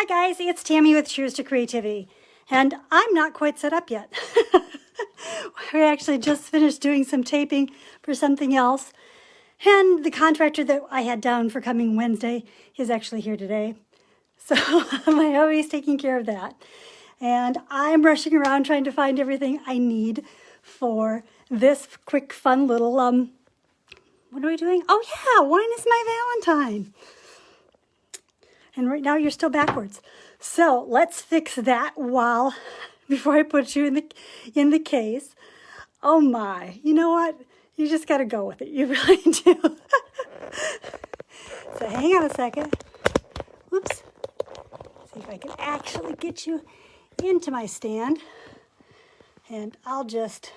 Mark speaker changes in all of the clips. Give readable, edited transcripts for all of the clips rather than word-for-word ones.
Speaker 1: Hi guys, it's Tammy with Cheers to Creativity, and I'm not quite set up yet. We actually just finished doing some taping for something else, and the contractor that I had down for coming Wednesday is actually here today. So my hubby's taking care of that, and I'm rushing around trying to find everything I need for this quick, fun little, what are we doing? Oh yeah, wine is my Valentine. And right now you're still backwards. So let's fix that before I put you in the case. Oh my, you know what? You just got to go with it. You really do. So hang on a second. Whoops. See if I can actually get you into my stand. And I'll just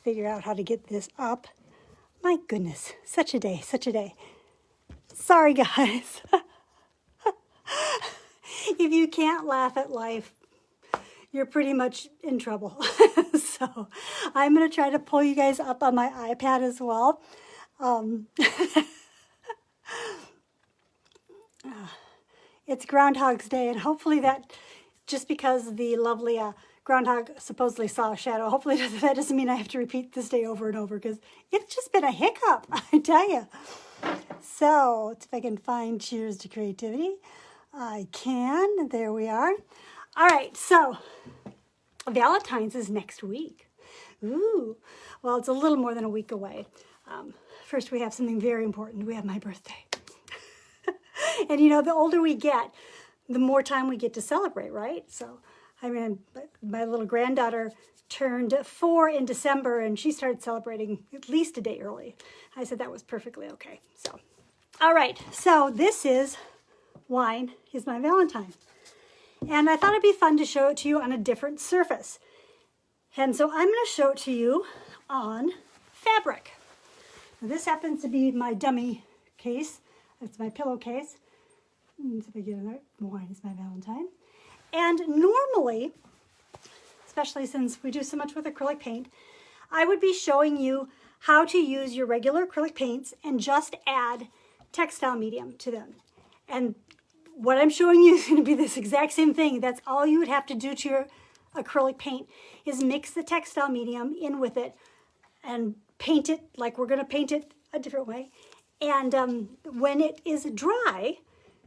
Speaker 1: figure out how to get this up. My goodness, such a day, such a day. Sorry, guys. If you can't laugh at life, you're pretty much in trouble. So I'm going to try to pull you guys up on my iPad as well. It's Groundhog's Day, and hopefully that, just because the lovely groundhog supposedly saw a shadow, hopefully that doesn't mean I have to repeat this day over and over, because it's just been a hiccup, I tell you. So let's see if I can find Cheers to Creativity. I can. There we are. All right, so Valentine's is next week. Ooh, well, it's a little more than a week away. First, we have something very important. We have my birthday. And you know, the older we get, the more time we get to celebrate, right? So, I mean, my little granddaughter turned 4 in December, and she started celebrating at least a day early. I said that was perfectly okay. So, all right, so this is Wine is My Valentine. And I thought it'd be fun to show it to you on a different surface. And so I'm going to show it to you on fabric. Now, this happens to be my dummy case. It's my pillowcase. Let's see if I get it. Wine is My Valentine. And normally, especially since we do so much with acrylic paint, I would be showing you how to use your regular acrylic paints and just add textile medium to them. And what I'm showing you is going to be this exact same thing. That's all you would have to do to your acrylic paint, is mix the textile medium in with it and paint it like we're going to paint it a different way. And when it is dry,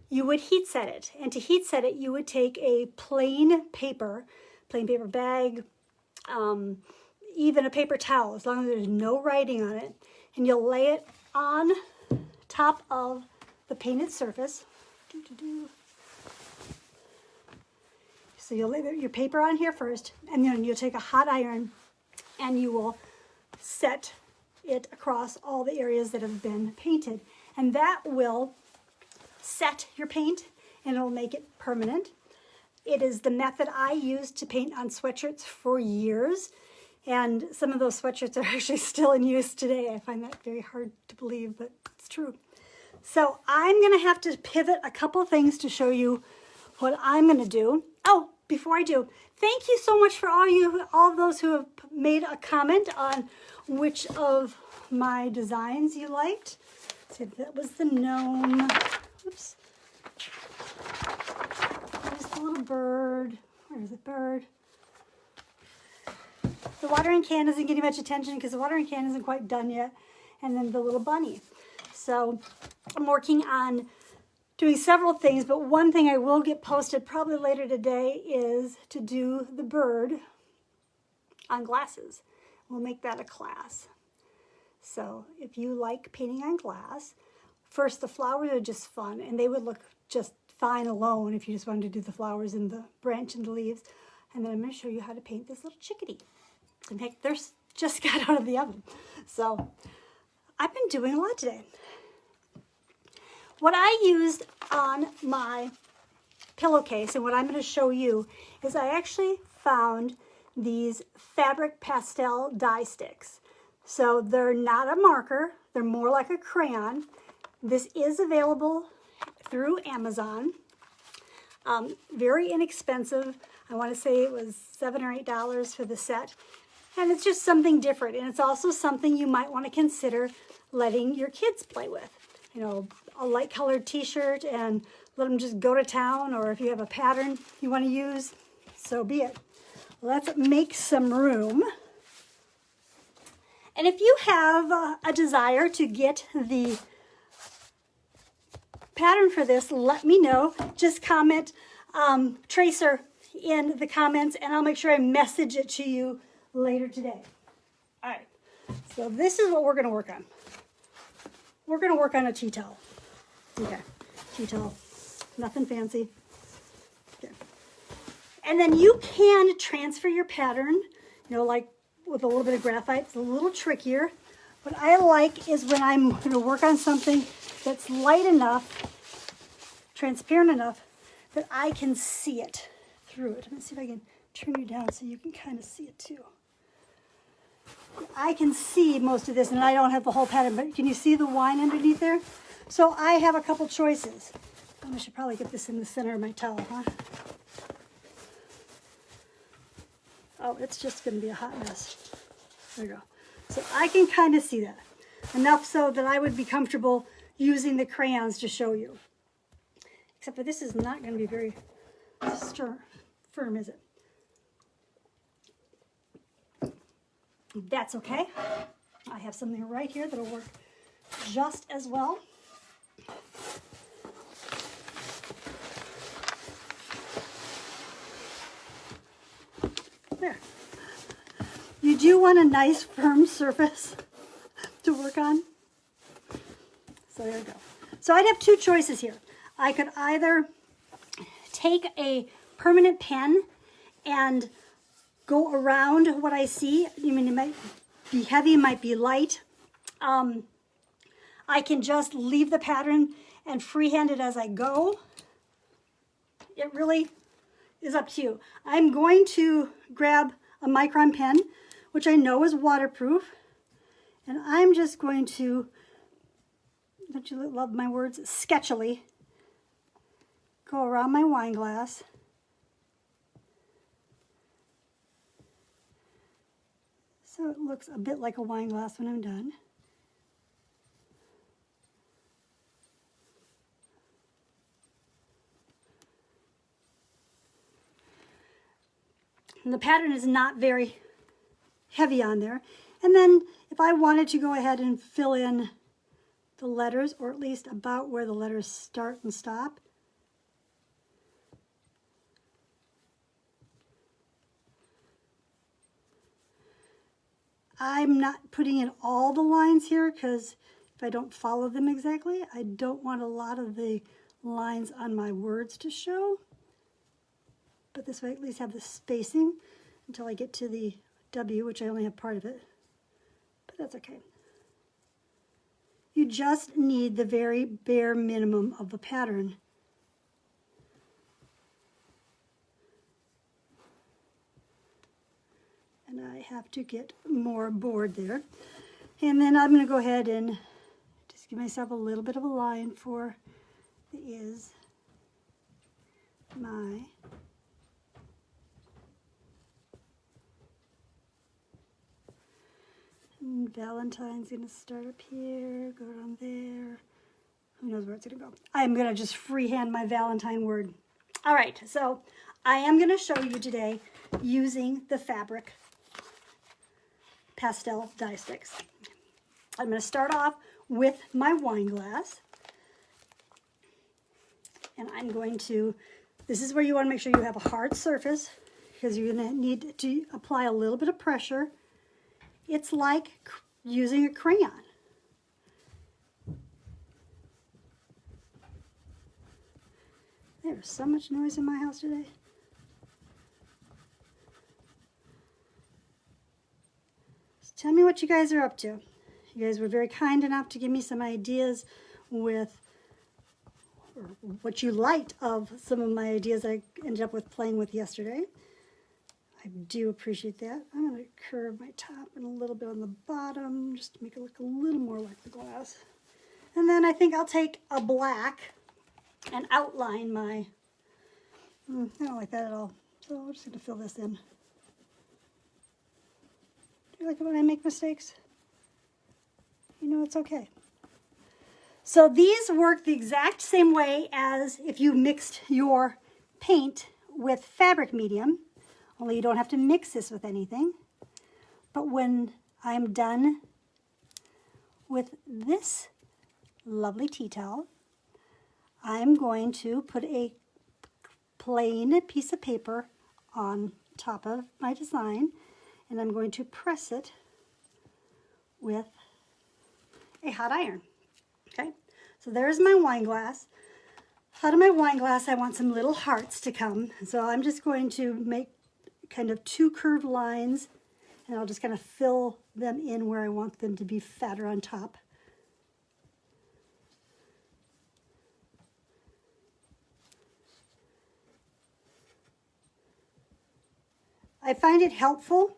Speaker 1: you would heat set it. And to heat set it, you would take a plain paper bag, even a paper towel, as long as there's no writing on it, and you'll lay it on top of the painted surface. So you'll lay your paper on here first, and then you'll take a hot iron and you will set it across all the areas that have been painted. And that will set your paint, and it'll make it permanent. It is the method I used to paint on sweatshirts for years, and some of those sweatshirts are actually still in use today. I find that very hard to believe, but it's true. So I'm going to have to pivot a couple things to show you what I'm going to do. Oh, before I do, thank you so much for all of those who have made a comment on which of my designs you liked. Let's see if that was the gnome. Oops. There's the little bird. Where is the bird? The watering can isn't getting much attention because the watering can isn't quite done yet. And then the little bunny. So I'm working on doing several things, but one thing I will get posted probably later today is to do the bird on glasses. We'll make that a class. So if you like painting on glass, first the flowers are just fun, and they would look just fine alone if you just wanted to do the flowers and the branch and the leaves. And then I'm going to show you how to paint this little chickadee. In fact, they're just got out of the oven. So I've been doing a lot today. What I used on my pillowcase, and what I'm going to show you, is I actually found these fabric pastel dye sticks. So they're not a marker, they're more like a crayon. This is available through Amazon. Very inexpensive. I want to say it was $7 or $8 for the set. And it's just something different. And it's also something you might want to consider letting your kids play with. You know, a light colored t-shirt and let them just go to town, or if you have a pattern you want to use, so be it. Let's make some room. And if you have a desire to get the pattern for this, let me know. Just comment Tracer in the comments, and I'll make sure I message it to you later today. All right, so this is what we're going to work on. We're going to work on a tea towel. Okay, tea towel, nothing fancy. Okay. And then you can transfer your pattern, you know, like with a little bit of graphite. It's a little trickier. What I like is when I'm going to work on something that's light enough, transparent enough, that I can see it through it. Let me see if I can turn you down so you can kind of see it too. I can see most of this, and I don't have the whole pattern, but can you see the wine underneath there? So I have a couple choices. I should probably get this in the center of my towel, huh? Oh, it's just going to be a hot mess. There we go. So I can kind of see that. Enough so that I would be comfortable using the crayons to show you. Except for this is not going to be very firm, is it? That's okay. I have something right here that'll work just as well. There. You do want a nice firm surface to work on. So there we go. So I'd have two choices here. I could either take a permanent pen and go around what I see. I mean, it might be heavy, it might be light. I can just leave the pattern and freehand it as I go. It really is up to you. I'm going to grab a micron pen, which I know is waterproof, and I'm just going to, don't you love my words, sketchily go around my wine glass. So it looks a bit like a wine glass when I'm done. And the pattern is not very heavy on there. And then if I wanted to go ahead and fill in the letters, or at least about where the letters start and stop, I'm not putting in all the lines here because if I don't follow them exactly, I don't want a lot of the lines on my words to show. But this way I at least have the spacing until I get to the W, which I only have part of it. But that's okay. You just need the very bare minimum of the pattern. And I have to get more board there. And then I'm going to go ahead and just give myself a little bit of a line for the is my. And Valentine's going to start up here, go down there. Who knows where it's going to go. I'm going to just freehand my Valentine word. All right, so I am going to show you today using the fabric pastel die sticks. I'm going to start off with my wine glass. And I'm going to, this is where you want to make sure you have a hard surface because you're going to need to apply a little bit of pressure. It's like using a crayon. There's so much noise in my house today. So tell me what you guys are up to. You guys were very kind enough to give me some ideas with or what you liked of some of my ideas I ended up with playing with yesterday. I do appreciate that. I'm going to curve my top and a little bit on the bottom just to make it look a little more like the glass. And then I think I'll take a black and outline my, I don't like that at all. So I'm just going to fill this in. Do you like it when I make mistakes? You know it's okay. So these work the exact same way as if you mixed your paint with fabric medium, only you don't have to mix this with anything. But when I'm done with this lovely tea towel, I'm going to put a plain piece of paper on top of my design, and I'm going to press it with a hot iron. Okay, so there's my wine glass. Out of my wine glass, I want some little hearts to come. So I'm just going to make kind of two curved lines, and I'll just kind of fill them in where I want them to be fatter on top. I find it helpful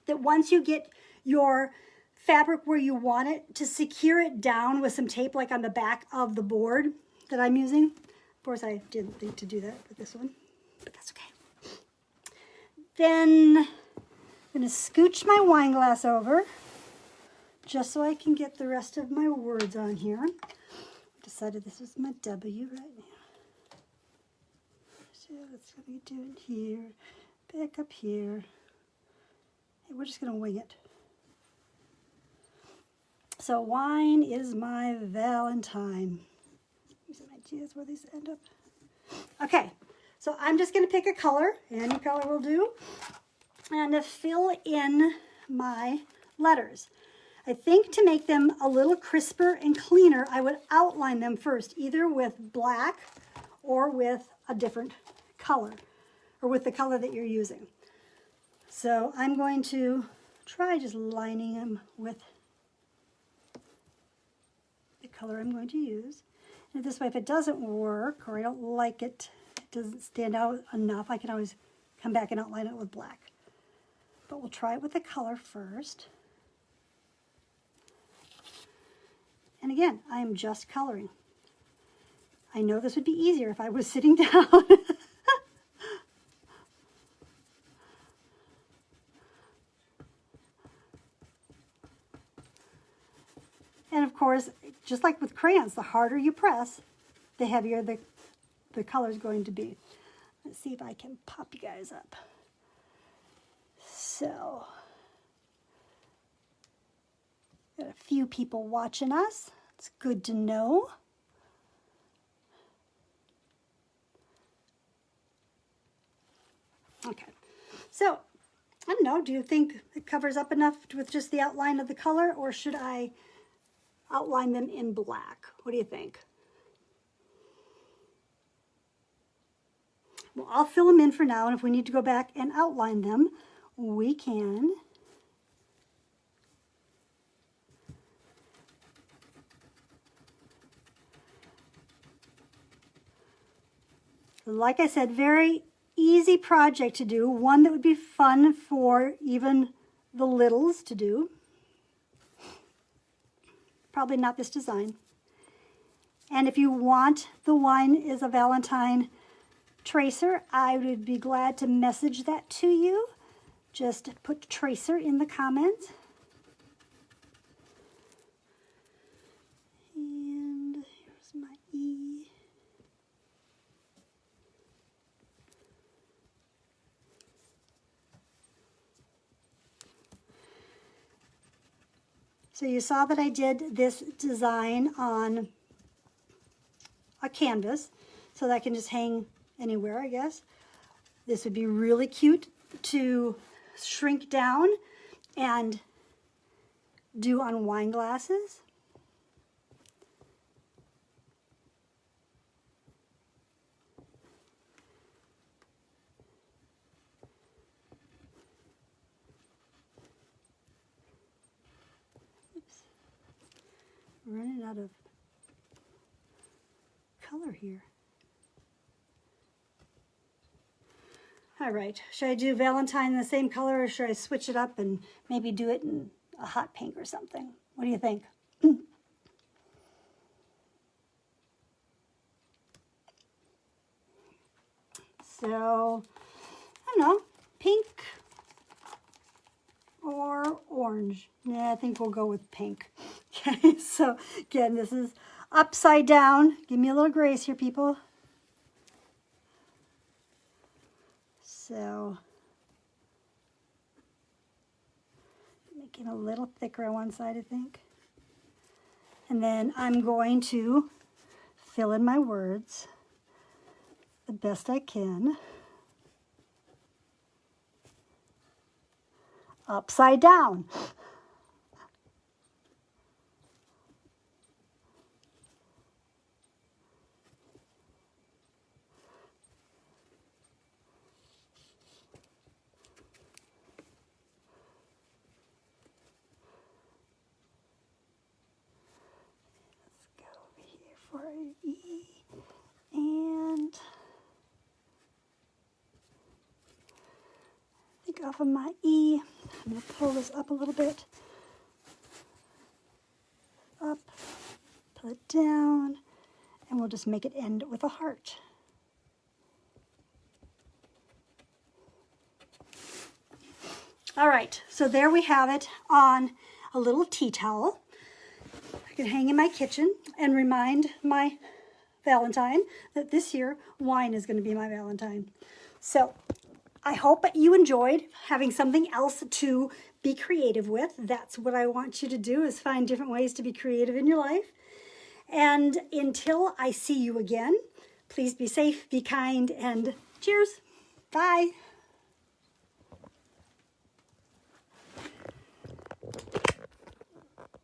Speaker 1: that once you get your fabric where you want it, to secure it down with some tape like on the back of the board that I'm using. Of course, I didn't think to do that with this one, but that's okay. Then I'm going to scooch my wine glass over just so I can get the rest of my words on here. Decided this is my W right now. So let's do it here, back up here. Hey, we're just going to wing it. So wine is my Valentine. These ideas where these end up. Okay, so I'm just going to pick a color. Any color will do. And to fill in my letters. I think to make them a little crisper and cleaner, I would outline them first, either with black or with a different color, or with the color that you're using. So I'm going to try just lining them with the color I'm going to use. And this way, if it doesn't work, or I don't like it, it doesn't stand out enough, I can always come back and outline it with black. But we'll try it with the color first. And again, I am just coloring. I know this would be easier if I was sitting down. And of course, just like with crayons, the harder you press, the heavier the color is going to be. Let's see if I can pop you guys up. So, got a few people watching us. It's good to know. Okay, so I don't know, do you think it covers up enough with just the outline of the color, or should I outline them in black? What do you think? Well, I'll fill them in for now, and if we need to go back and outline them, we can. Like I said, very easy project to do, one that would be fun for even the littles to do. Probably not this design. And if you want the Wine is a Valentine tracer, I would be glad to message that to you. Just put tracer in the comments. And here's my E. So you saw that I did this design on a canvas, so that I can just hang anywhere, I guess. This would be really cute to shrink down and do on wine glasses. Oops. Running out of color here. All right, should I do Valentine in the same color, or should I switch it up and maybe do it in a hot pink or something? What do you think? So, I don't know, pink or orange. Yeah, I think we'll go with pink. Okay, so again, this is upside down. Give me a little grace here, people. So, make it a little thicker on one side, I think. And then I'm going to fill in my words the best I can. Upside down. For an E, and I think off of my E, I'm going to pull this up a little bit, up, pull it down, and we'll just make it end with a heart. All right, so there we have it on a little tea towel. I can hang in my kitchen and remind my Valentine that this year wine is going to be my Valentine. So I hope that you enjoyed having something else to be creative with. That's what I want you to do, is find different ways to be creative in your life. And until I see you again, please be safe, be kind, and cheers. Bye.